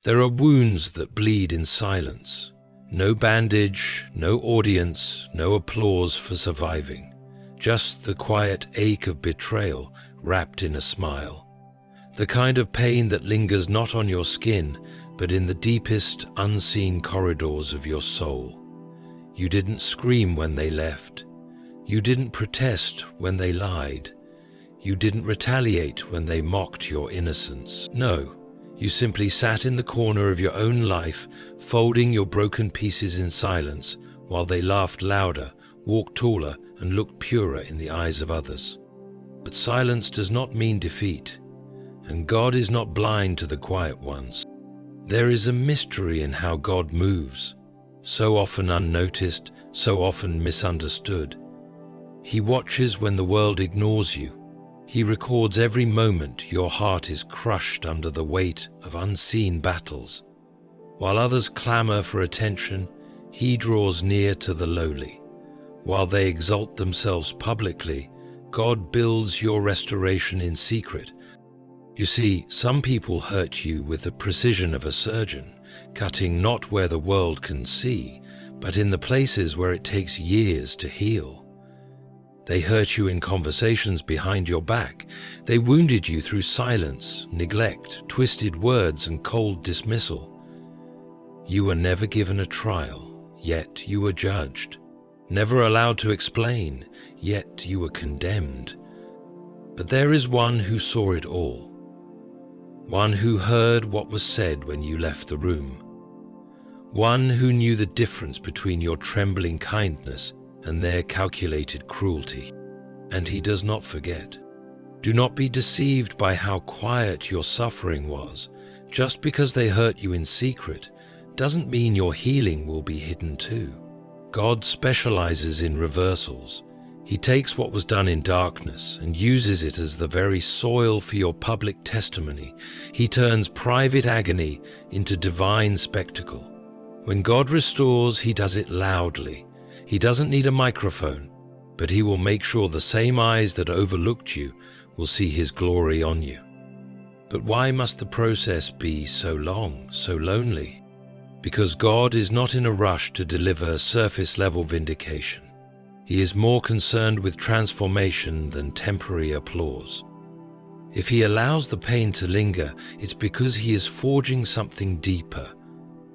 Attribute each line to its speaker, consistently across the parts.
Speaker 1: There are wounds that bleed in silence. No bandage, no audience, no applause for surviving. Just the quiet ache of betrayal wrapped in a smile. The kind of pain that lingers not on your skin, but in the deepest, unseen corridors of your soul. You didn't scream when they left. You didn't protest when they lied. You didn't retaliate when they mocked your innocence. No, you simply sat in the corner of your own life, folding your broken pieces in silence, while they laughed louder, walked taller, and looked purer in the eyes of others. But silence does not mean defeat, and God is not blind to the quiet ones. There is a mystery in how God moves, so often unnoticed, so often misunderstood. He watches when the world ignores you. He records every moment your heart is crushed under the weight of unseen battles. While others clamor for attention, He draws near to the lowly. While they exalt themselves publicly, God builds your restoration in secret. You see, some people hurt you with the precision of a surgeon, cutting not where the world can see, but in the places where it takes years to heal. They hurt you in conversations behind your back. They wounded you through silence, neglect, twisted words, and cold dismissal. You were never given a trial, yet you were judged. Never allowed to explain, yet you were condemned. But there is one who saw it all. One who heard what was said when you left the room. One who knew the difference between your trembling kindness and their calculated cruelty. And He does not forget. Do not be deceived by how quiet your suffering was. Just because they hurt you in secret doesn't mean your healing will be hidden too. God specializes in reversals. He takes what was done in darkness and uses it as the very soil for your public testimony. He turns private agony into divine spectacle. When God restores, He does it loudly. He doesn't need a microphone, but He will make sure the same eyes that overlooked you will see His glory on you. But why must the process be so long, so lonely? Because God is not in a rush to deliver surface-level vindication. He is more concerned with transformation than temporary applause. If He allows the pain to linger, it's because He is forging something deeper: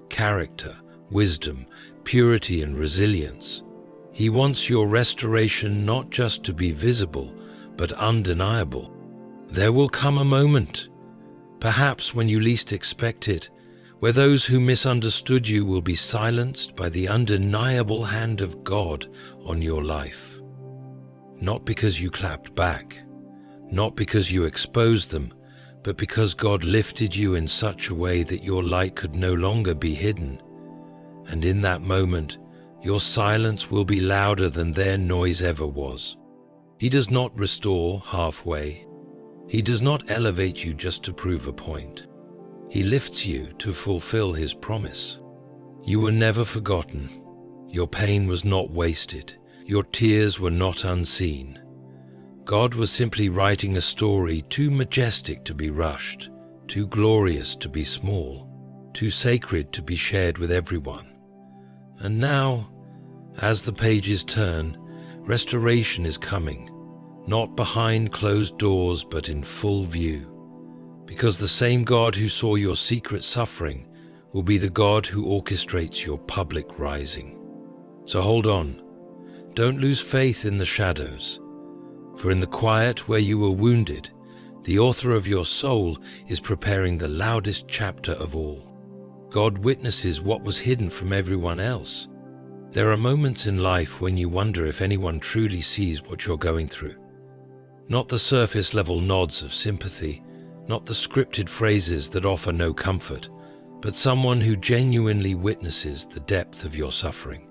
Speaker 1: character, wisdom, purity, and resilience. He wants your restoration not just to be visible, but undeniable. There will come a moment, perhaps when you least expect it, where those who misunderstood you will be silenced by the undeniable hand of God on your life. Not because you clapped back, not because you exposed them, but because God lifted you in such a way that your light could no longer be hidden. And in that moment, your silence will be louder than their noise ever was. He does not restore halfway. He does not elevate you just to prove a point. He lifts you to fulfill His promise. You were never forgotten. Your pain was not wasted. Your tears were not unseen. God was simply writing a story too majestic to be rushed, too glorious to be small, too sacred to be shared with everyone. And now, as the pages turn, restoration is coming, not behind closed doors but in full view. Because the same God who saw your secret suffering will be the God who orchestrates your public rising. So hold on. Don't lose faith in the shadows. For in the quiet where you were wounded, the author of your soul is preparing the loudest chapter of all. God witnesses what was hidden from everyone else. There are moments in life when you wonder if anyone truly sees what you're going through. Not the surface-level nods of sympathy, not the scripted phrases that offer no comfort, but someone who genuinely witnesses the depth of your suffering.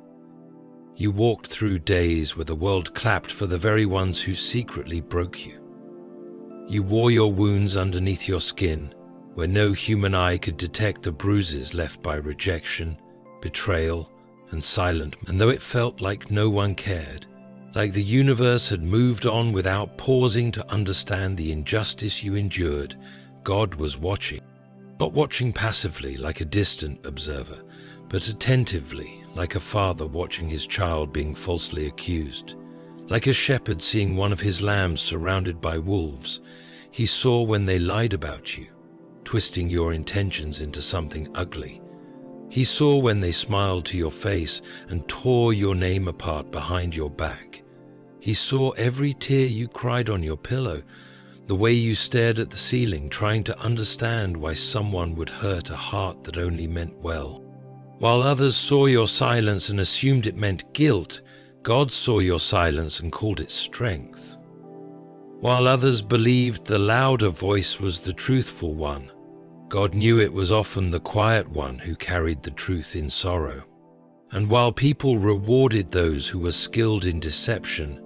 Speaker 1: You walked through days where the world clapped for the very ones who secretly broke you. You wore your wounds underneath your skin, where no human eye could detect the bruises left by rejection, betrayal, and silence. And though it felt like no one cared, like the universe had moved on without pausing to understand the injustice you endured, God was watching. not watching passively like a distant observer, but attentively like a father watching his child being falsely accused. Like a shepherd seeing one of his lambs surrounded by wolves, he saw when they lied about you, twisting your intentions into something ugly. He saw when they smiled to your face and tore your name apart behind your back. He saw every tear you cried on your pillow, the way you stared at the ceiling trying to understand why someone would hurt a heart that only meant well. While others saw your silence and assumed it meant guilt, God saw your silence and called it strength. While others believed the louder voice was the truthful one, God knew it was often the quiet one who carried the truth in sorrow. And while people rewarded those who were skilled in deception,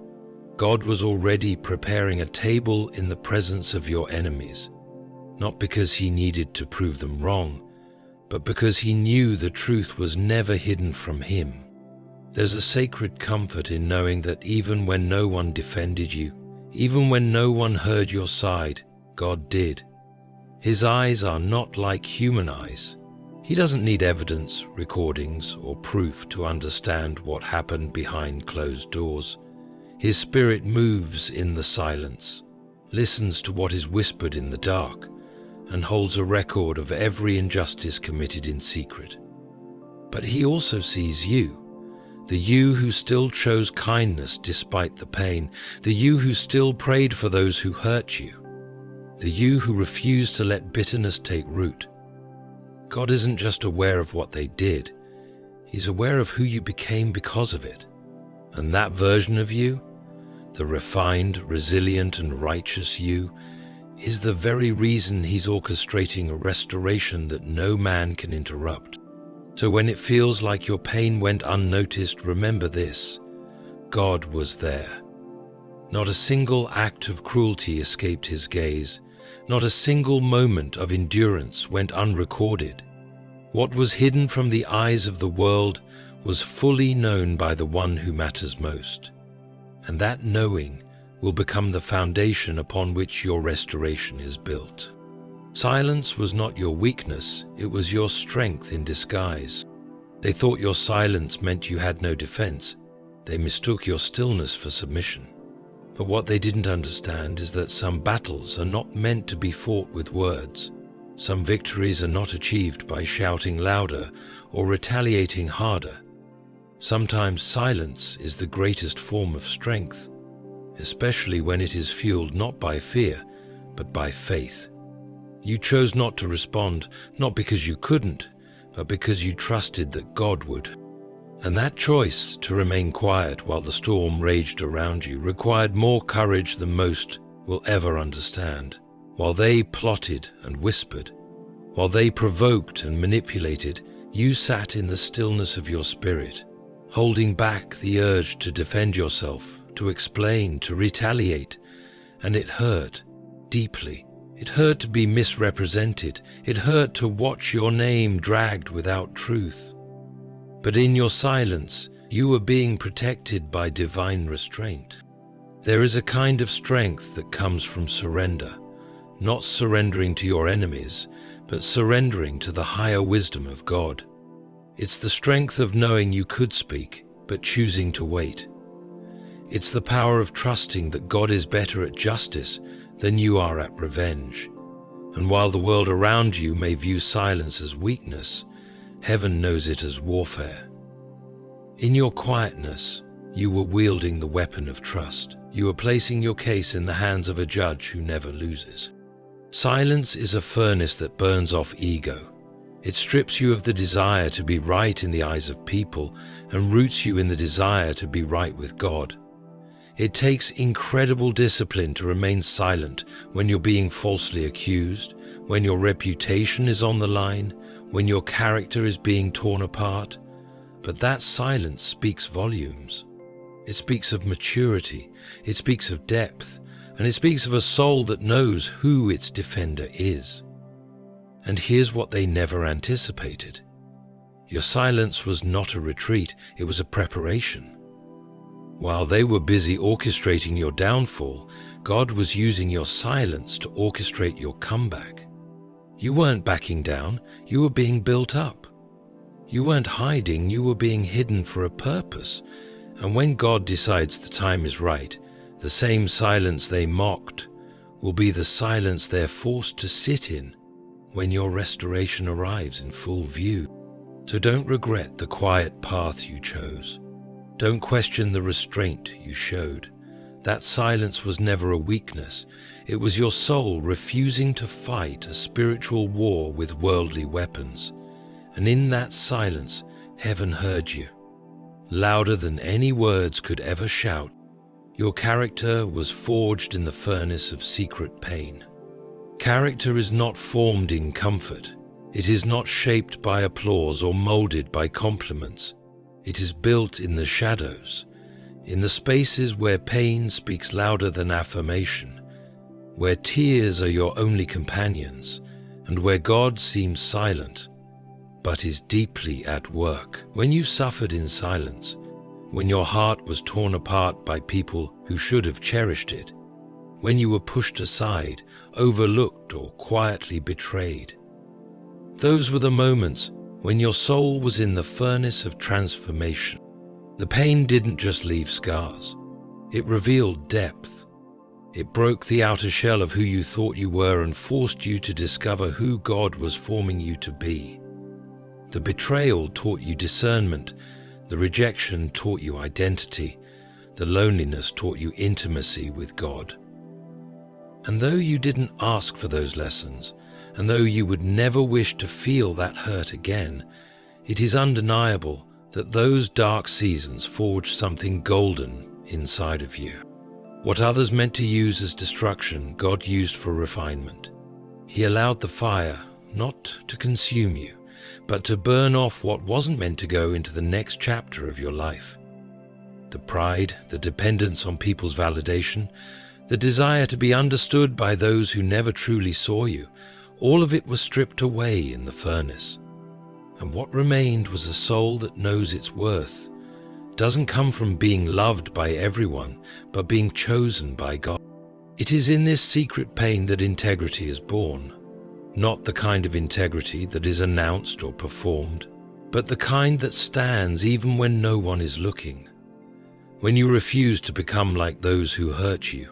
Speaker 1: God was already preparing a table in the presence of your enemies, not because he needed to prove them wrong, but because he knew the truth was never hidden from him. There's a sacred comfort in knowing that even when no one defended you, even when no one heard your side, God did. His eyes are not like human eyes. He doesn't need evidence, recordings, or proof to understand what happened behind closed doors. His spirit moves in the silence, listens to what is whispered in the dark, and holds a record of every injustice committed in secret. But he also sees you, the you who still chose kindness despite the pain, the you who still prayed for those who hurt you, the you who refused to let bitterness take root. God isn't just aware of what they did, he's aware of who you became because of it. And that version of you, the refined, resilient, and righteous you, is the very reason he's orchestrating a restoration that no man can interrupt. So when it feels like your pain went unnoticed, remember this: God was there. Not a single act of cruelty escaped his gaze. Not a single moment of endurance went unrecorded. What was hidden from the eyes of the world was fully known by the one who matters most. And that knowing will become the foundation upon which your restoration is built. Silence was not your weakness, it was your strength in disguise. They thought your silence meant you had no defense. They mistook your stillness for submission. But what they didn't understand is that some battles are not meant to be fought with words. Some victories are not achieved by shouting louder or retaliating harder. Sometimes silence is the greatest form of strength, especially when it is fueled not by fear, but by faith. You chose not to respond, not because you couldn't, but because you trusted that God would. And that choice to remain quiet while the storm raged around you required more courage than most will ever understand. While they plotted and whispered, while they provoked and manipulated, you sat in the stillness of your spirit, holding back the urge to defend yourself, to explain, to retaliate. And it hurt deeply. It hurt to be misrepresented. It hurt to watch your name dragged without truth. But in your silence, you were being protected by divine restraint. There is a kind of strength that comes from surrender, not surrendering to your enemies, but surrendering to the higher wisdom of God. It's the strength of knowing you could speak, but choosing to wait. It's the power of trusting that God is better at justice than you are at revenge. And while the world around you may view silence as weakness, heaven knows it as warfare. In your quietness, you were wielding the weapon of trust. You were placing your case in the hands of a judge who never loses. Silence is a furnace that burns off ego. It strips you of the desire to be right in the eyes of people and roots you in the desire to be right with God. It takes incredible discipline to remain silent when you're being falsely accused, when your reputation is on the line, when your character is being torn apart. But that silence speaks volumes. It speaks of maturity, it speaks of depth, and it speaks of a soul that knows who its defender is. And here's what they never anticipated. Your silence was not a retreat, it was a preparation. While they were busy orchestrating your downfall, God was using your silence to orchestrate your comeback. You weren't backing down, you were being built up. You weren't hiding, you were being hidden for a purpose. And when God decides the time is right, the same silence they mocked will be the silence they're forced to sit in when your restoration arrives in full view. So don't regret the quiet path you chose. Don't question the restraint you showed. That silence was never a weakness. It was your soul refusing to fight a spiritual war with worldly weapons. And in that silence, heaven heard you. Louder than any words could ever shout, your character was forged in the furnace of secret pain. Character is not formed in comfort. It is not shaped by applause or molded by compliments. It is built in the shadows, in the spaces where pain speaks louder than affirmation, where tears are your only companions, and where God seems silent, but is deeply at work. When you suffered in silence, when your heart was torn apart by people who should have cherished it, when you were pushed aside, overlooked, or quietly betrayed, those were the moments when your soul was in the furnace of transformation. The pain didn't just leave scars. It revealed depth. It broke the outer shell of who you thought you were and forced you to discover who God was forming you to be. The betrayal taught you discernment. The rejection taught you identity. The loneliness taught you intimacy with God. And though you didn't ask for those lessons, and though you would never wish to feel that hurt again, it is undeniable that those dark seasons forged something golden inside of you. What others meant to use as destruction, God used for refinement. He allowed the fire not to consume you, but to burn off what wasn't meant to go into the next chapter of your life. The pride, the dependence on people's validation, the desire to be understood by those who never truly saw you, all of it was stripped away in the furnace. And what remained was a soul that knows its worth. It doesn't come from being loved by everyone, but being chosen by God. It is in this secret pain that integrity is born. Not the kind of integrity that is announced or performed, but the kind that stands even when no one is looking. When you refused to become like those who hurt you,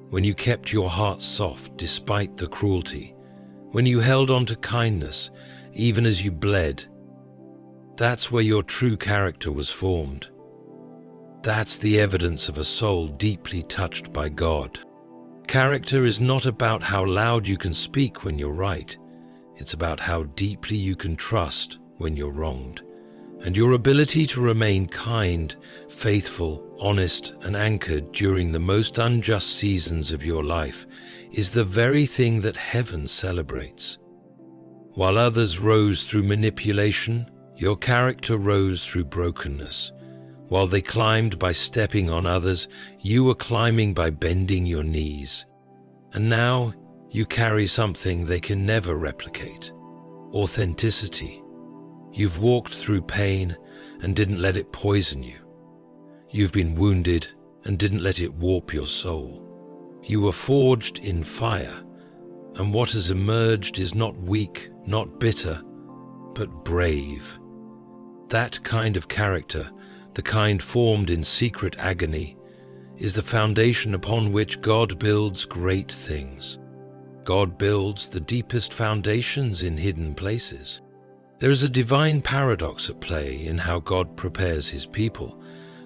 Speaker 1: when you kept your heart soft despite the cruelty, when you held on to kindness even as you bled, that's where your true character was formed. That's the evidence of a soul deeply touched by God. Character is not about how loud you can speak when you're right. It's about how deeply you can trust when you're wronged. And your ability to remain kind, faithful, honest, and anchored during the most unjust seasons of your life is the very thing that heaven celebrates. While others rose through manipulation, your character rose through brokenness. While they climbed by stepping on others, you were climbing by bending your knees. And now you carry something they can never replicate: authenticity. You've walked through pain and didn't let it poison you. You've been wounded and didn't let it warp your soul. You were forged in fire, and what has emerged is not weak, not bitter, but brave. That kind of character, the kind formed in secret agony, is the foundation upon which God builds great things. God builds the deepest foundations in hidden places. There is a divine paradox at play in how God prepares his people.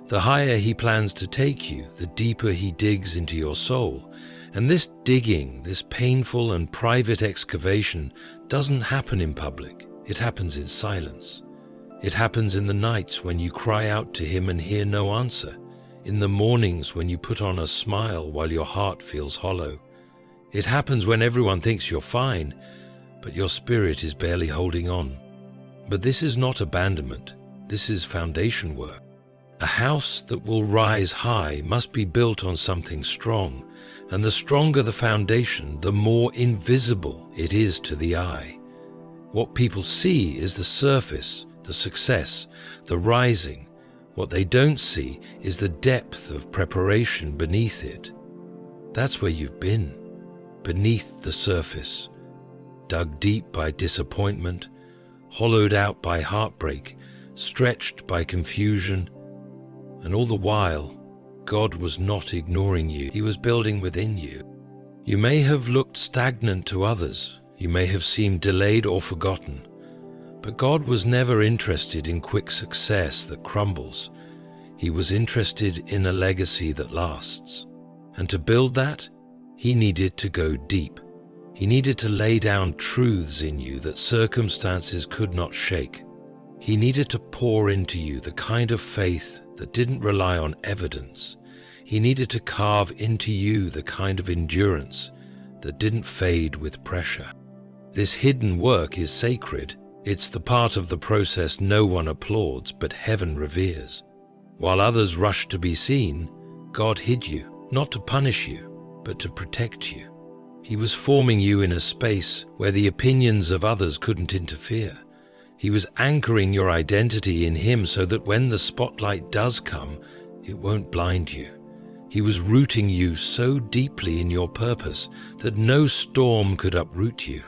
Speaker 1: The higher he plans to take you, the deeper he digs into your soul. And this digging, this painful and private excavation, doesn't happen in public. It happens in silence. It happens in the nights when you cry out to him and hear no answer. In the mornings when you put on a smile while your heart feels hollow. It happens when everyone thinks you're fine, but your spirit is barely holding on. But this is not abandonment. This is foundation work. A house that will rise high must be built on something strong, and the stronger the foundation, the more invisible it is to the eye. What people see is the surface, the success, the rising. What they don't see is the depth of preparation beneath it. That's where you've been, beneath the surface, dug deep by disappointment, hollowed out by heartbreak, stretched by confusion, and all the while, God was not ignoring you. He was building within you. You may have looked stagnant to others. You may have seemed delayed or forgotten. But God was never interested in quick success that crumbles. He was interested in a legacy that lasts. And to build that, He needed to go deep. He needed to lay down truths in you that circumstances could not shake. He needed to pour into you the kind of faith that didn't rely on evidence. He needed to carve into you the kind of endurance that didn't fade with pressure. This hidden work is sacred. It's the part of the process no one applauds, but heaven reveres. While others rush to be seen, God hid you, not to punish you, but to protect you. He was forming you in a space where the opinions of others couldn't interfere. He was anchoring your identity in Him so that when the spotlight does come, it won't blind you. He was rooting you so deeply in your purpose that no storm could uproot you.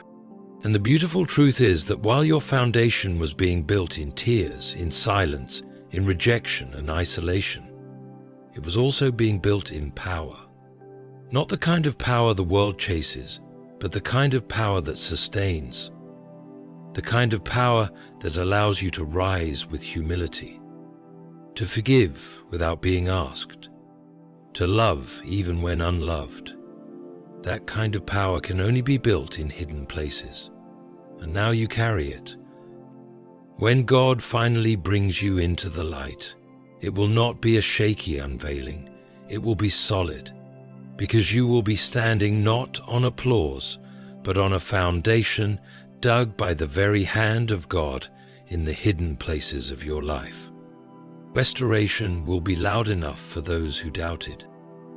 Speaker 1: And the beautiful truth is that while your foundation was being built in tears, in silence, in rejection and isolation, it was also being built in power. Not the kind of power the world chases, but the kind of power that sustains. The kind of power that allows you to rise with humility, to forgive without being asked, to love even when unloved. That kind of power can only be built in hidden places, and now you carry it. When God finally brings you into the light, it will not be a shaky unveiling, it will be solid, because you will be standing not on applause, but on a foundation dug by the very hand of God in the hidden places of your life. Restoration will be loud enough for those who doubted.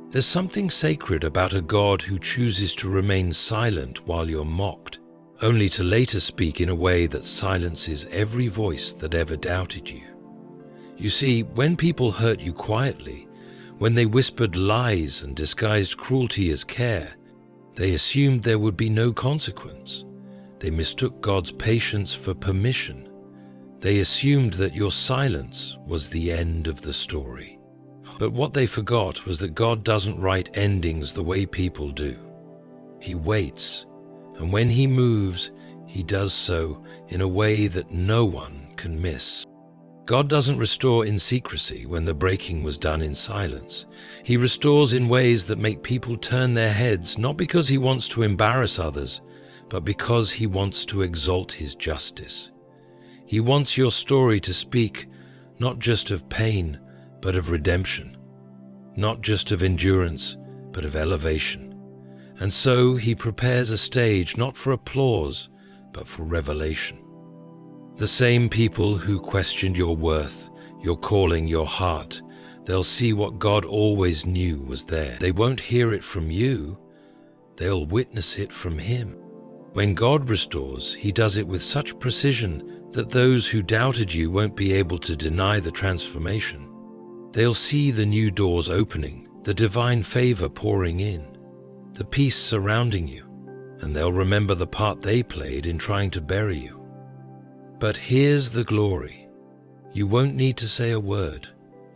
Speaker 1: There's something sacred about a God who chooses to remain silent while you're mocked, only to later speak in a way that silences every voice that ever doubted you. You see, when people hurt you quietly, when they whispered lies and disguised cruelty as care, they assumed there would be no consequence. They mistook God's patience for permission. They assumed that your silence was the end of the story. But what they forgot was that God doesn't write endings the way people do. He waits, and when He moves, He does so in a way that no one can miss. God doesn't restore in secrecy when the breaking was done in silence. He restores in ways that make people turn their heads, not because He wants to embarrass others, but because He wants to exalt His justice. He wants your story to speak not just of pain, but of redemption, not just of endurance, but of elevation. And so He prepares a stage not for applause, but for revelation. The same people who questioned your worth, your calling, your heart, they'll see what God always knew was there. They won't hear it from you, they'll witness it from Him. When God restores, He does it with such precision that those who doubted you won't be able to deny the transformation. They'll see the new doors opening, the divine favor pouring in, the peace surrounding you, and they'll remember the part they played in trying to bury you. But here's the glory. You won't need to say a word.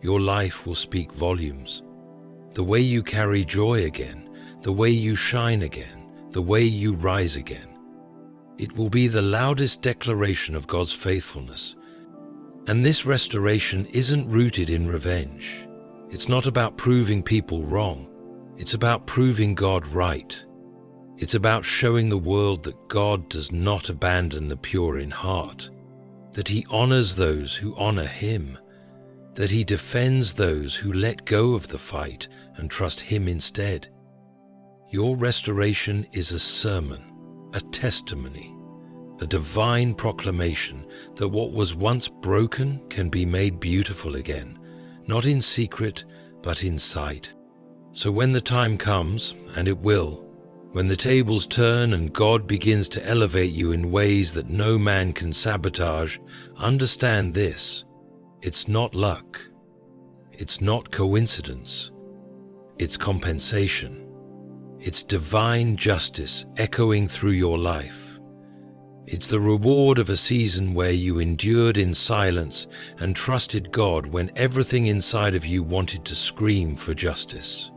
Speaker 1: Your life will speak volumes. The way you carry joy again, the way you shine again, the way you rise again. It will be the loudest declaration of God's faithfulness. And this restoration isn't rooted in revenge. It's not about proving people wrong. It's about proving God right. It's about showing the world that God does not abandon the pure in heart, that He honors those who honor Him, that He defends those who let go of the fight and trust Him instead. Your restoration is a sermon, a testimony, a divine proclamation that what was once broken can be made beautiful again, not in secret, but in sight. So when the time comes, and it will, when the tables turn and God begins to elevate you in ways that no man can sabotage, understand this: it's not luck, it's not coincidence, it's compensation. It's divine justice echoing through your life. It's the reward of a season where you endured in silence and trusted God when everything inside of you wanted to scream for justice.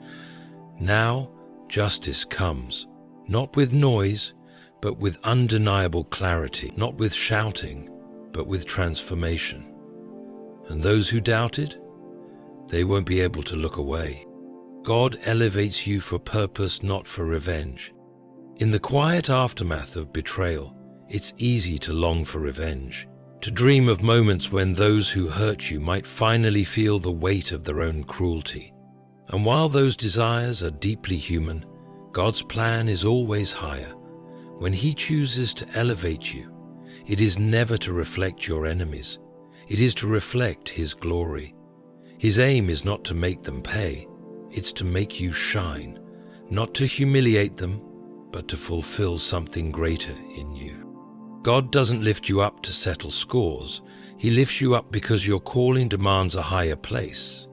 Speaker 1: Now, justice comes, not with noise, but with undeniable clarity, not with shouting, but with transformation. And those who doubted, they won't be able to look away. God elevates you for purpose, not for revenge. In the quiet aftermath of betrayal, it's easy to long for revenge, to dream of moments when those who hurt you might finally feel the weight of their own cruelty. And while those desires are deeply human, God's plan is always higher. When He chooses to elevate you, it is never to reflect your enemies. It is to reflect His glory. His aim is not to make them pay. It's to make you shine, not to humiliate them, but to fulfill something greater in you. God doesn't lift you up to settle scores. He lifts you up because your calling demands a higher place,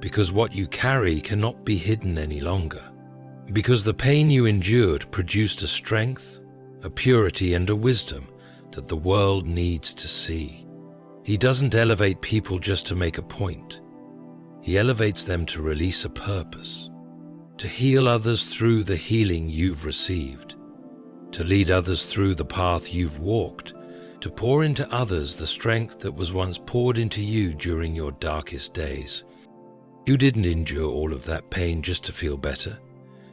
Speaker 1: because what you carry cannot be hidden any longer, because the pain you endured produced a strength, a purity, and a wisdom that the world needs to see. He doesn't elevate people just to make a point. He elevates them to release a purpose, to heal others through the healing you've received, to lead others through the path you've walked, to pour into others the strength that was once poured into you during your darkest days. You didn't endure all of that pain just to feel better.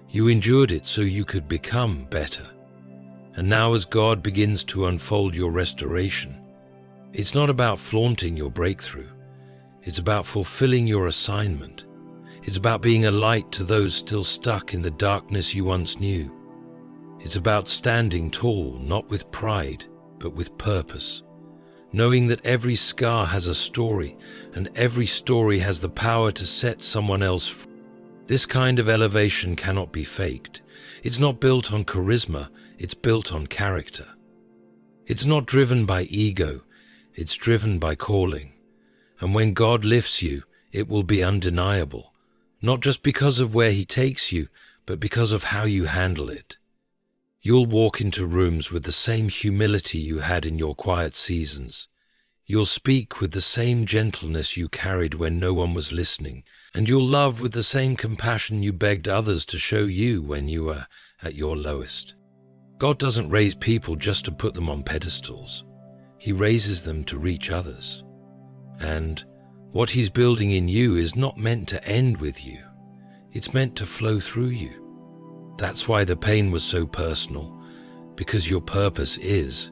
Speaker 1: You endured it so you could become better. And now as God begins to unfold your restoration, it's not about flaunting your breakthrough. It's about fulfilling your assignment. It's about being a light to those still stuck in the darkness you once knew. It's about standing tall, not with pride, but with purpose, knowing that every scar has a story, and every story has the power to set someone else free. This kind of elevation cannot be faked. It's not built on charisma, it's built on character. It's not driven by ego, it's driven by calling. And when God lifts you, it will be undeniable, not just because of where He takes you, but because of how you handle it. You'll walk into rooms with the same humility you had in your quiet seasons. You'll speak with the same gentleness you carried when no one was listening, and you'll love with the same compassion you begged others to show you when you were at your lowest. God doesn't raise people just to put them on pedestals. He raises them to reach others. And what He's building in you is not meant to end with you. It's meant to flow through you. That's why the pain was so personal, because your purpose is.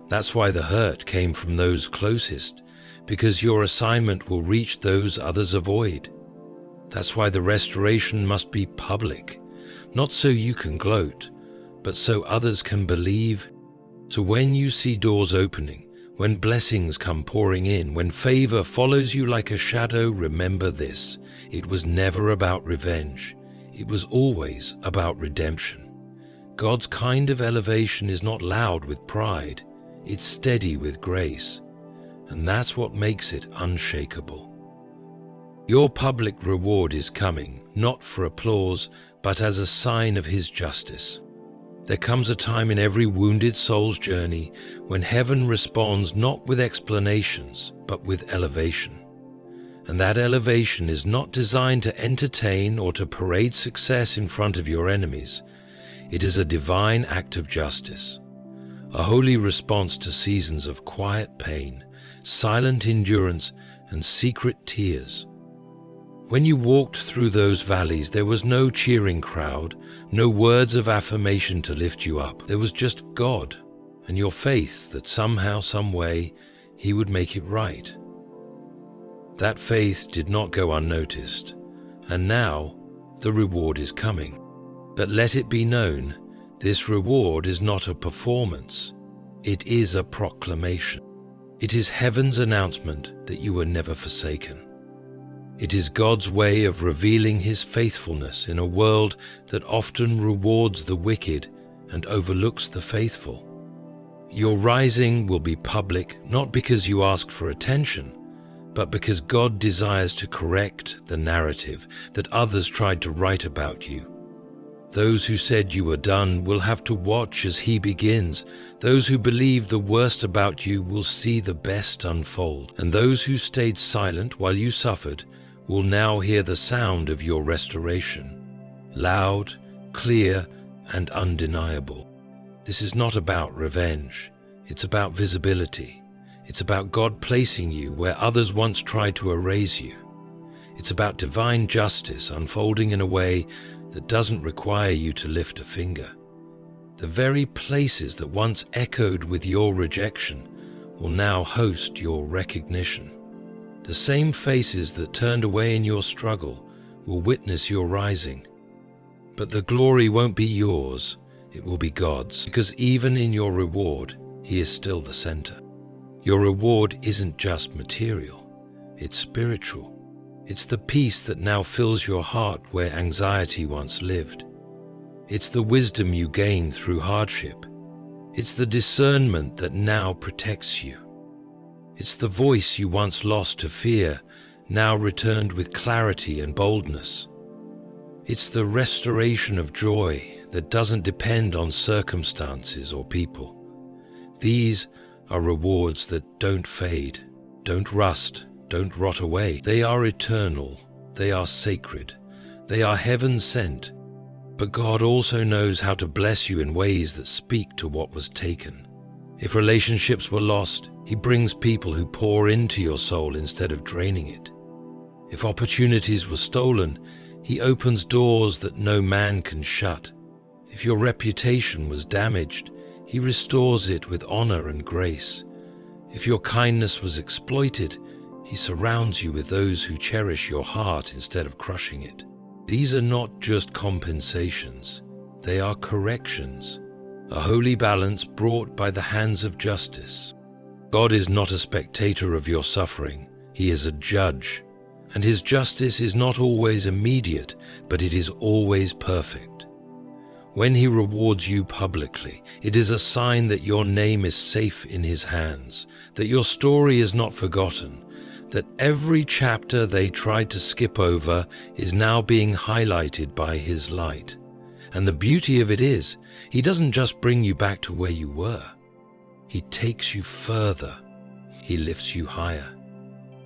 Speaker 1: That's why the hurt came from those closest, because your assignment will reach those others avoid. That's why the restoration must be public, not so you can gloat, but so others can believe. So when you see doors opening, when blessings come pouring in, when favor follows you like a shadow, remember this: it was never about revenge. It was always about redemption. God's kind of elevation is not loud with pride. It's steady with grace. And that's what makes it unshakable. Your public reward is coming, not for applause, but as a sign of His justice. There comes a time in every wounded soul's journey when heaven responds not with explanations, but with elevation. And that elevation is not designed to entertain or to parade success in front of your enemies. It is a divine act of justice, a holy response to seasons of quiet pain, silent endurance, and secret tears. When you walked through those valleys, there was no cheering crowd, no words of affirmation to lift you up. There was just God and your faith that somehow, some way, He would make it right. That faith did not go unnoticed, and now the reward is coming. But let it be known, this reward is not a performance. It is a proclamation. It is heaven's announcement that you were never forsaken. It is God's way of revealing His faithfulness in a world that often rewards the wicked and overlooks the faithful. Your rising will be public, not because you ask for attention, but because God desires to correct the narrative that others tried to write about you. Those who said you were done will have to watch as he begins. Those who believed the worst about you will see the best unfold. And those who stayed silent while you suffered will now hear the sound of your restoration. Loud, clear, and undeniable. This is not about revenge. It's about visibility. It's about God placing you where others once tried to erase you. It's about divine justice unfolding in a way that doesn't require you to lift a finger. The very places that once echoed with your rejection will now host your recognition. The same faces that turned away in your struggle will witness your rising. But the glory won't be yours, it will be God's, because even in your reward, He is still the center. Your reward isn't just material, it's spiritual. It's the peace that now fills your heart where anxiety once lived. It's the wisdom you gained through hardship. It's the discernment that now protects you. It's the voice you once lost to fear, now returned with clarity and boldness. It's the restoration of joy that doesn't depend on circumstances or people. These are rewards that don't fade, don't rust, don't rot away. They are eternal, they are sacred, they are heaven sent. But God also knows how to bless you in ways that speak to what was taken. If relationships were lost, He brings people who pour into your soul instead of draining it. If opportunities were stolen, He opens doors that no man can shut. If your reputation was damaged, He restores it with honor and grace. If your kindness was exploited, He surrounds you with those who cherish your heart instead of crushing it. These are not just compensations, they are corrections, a holy balance brought by the hands of justice. God is not a spectator of your suffering, He is a judge, and His justice is not always immediate, but it is always perfect. When He rewards you publicly, it is a sign that your name is safe in His hands, that your story is not forgotten, that every chapter they tried to skip over is now being highlighted by His light. And the beauty of it is, He doesn't just bring you back to where you were. He takes you further. He lifts you higher.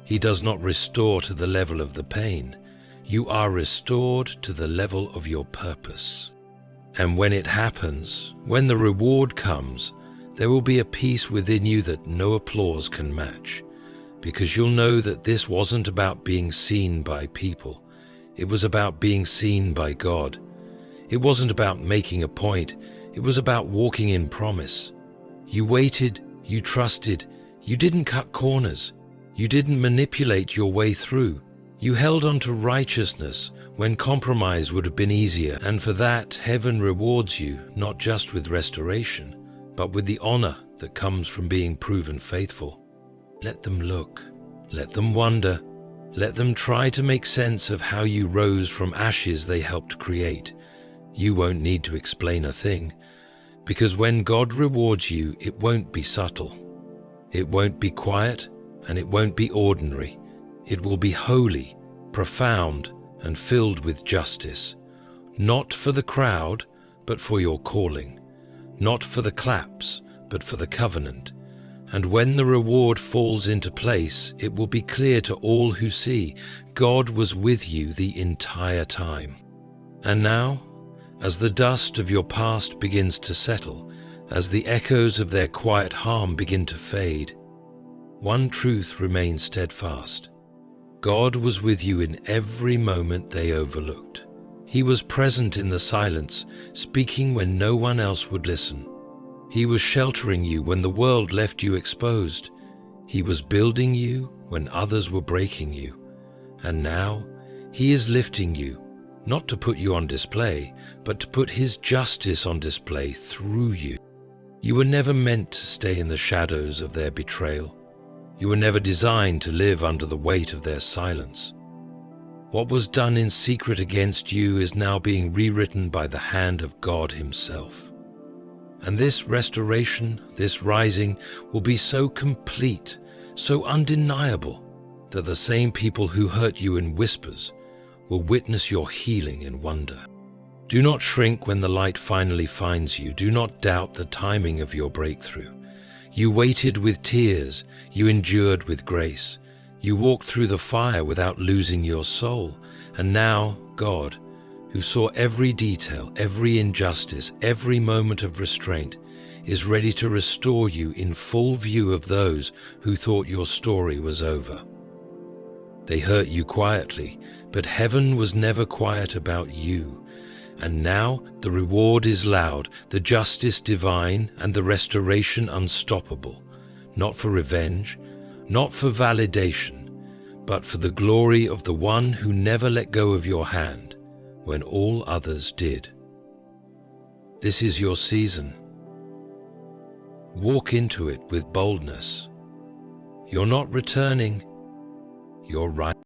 Speaker 1: He does not restore to the level of the pain. You are restored to the level of your purpose. And when it happens, when the reward comes, there will be a peace within you that no applause can match. Because you'll know that this wasn't about being seen by people. It was about being seen by God. It wasn't about making a point. It was about walking in promise. You waited, you trusted, you didn't cut corners. You didn't manipulate your way through. You held on to righteousness when compromise would have been easier, and for that heaven rewards you not just with restoration, but with the honor that comes from being proven faithful. Let them look, let them wonder, let them try to make sense of how you rose from ashes they helped create. You won't need to explain a thing, because when God rewards you, it won't be subtle. It won't be quiet, and it won't be ordinary. It will be holy, profound, and filled with justice. Not for the crowd, but for your calling. Not for the claps, but for the covenant. And when the reward falls into place, it will be clear to all who see, God was with you the entire time. And now, as the dust of your past begins to settle, as the echoes of their quiet harm begin to fade, one truth remains steadfast. God was with you in every moment they overlooked. He was present in the silence, speaking when no one else would listen. He was sheltering you when the world left you exposed. He was building you when others were breaking you. And now, He is lifting you, not to put you on display, but to put His justice on display through you. You were never meant to stay in the shadows of their betrayal. You were never designed to live under the weight of their silence. What was done in secret against you is now being rewritten by the hand of God Himself. And this restoration, this rising, will be so complete, so undeniable, that the same people who hurt you in whispers will witness your healing in wonder. Do not shrink when the light finally finds you. Do not doubt the timing of your breakthrough. You waited with tears. You endured with grace. You walked through the fire without losing your soul. And now, God, who saw every detail, every injustice, every moment of restraint, is ready to restore you in full view of those who thought your story was over. They hurt you quietly, but heaven was never quiet about you. And now the reward is loud, the justice divine, and the restoration unstoppable, not for revenge, not for validation, but for the glory of the one who never let go of your hand when all others did. This is your season. Walk into it with boldness. You're not returning, you're right.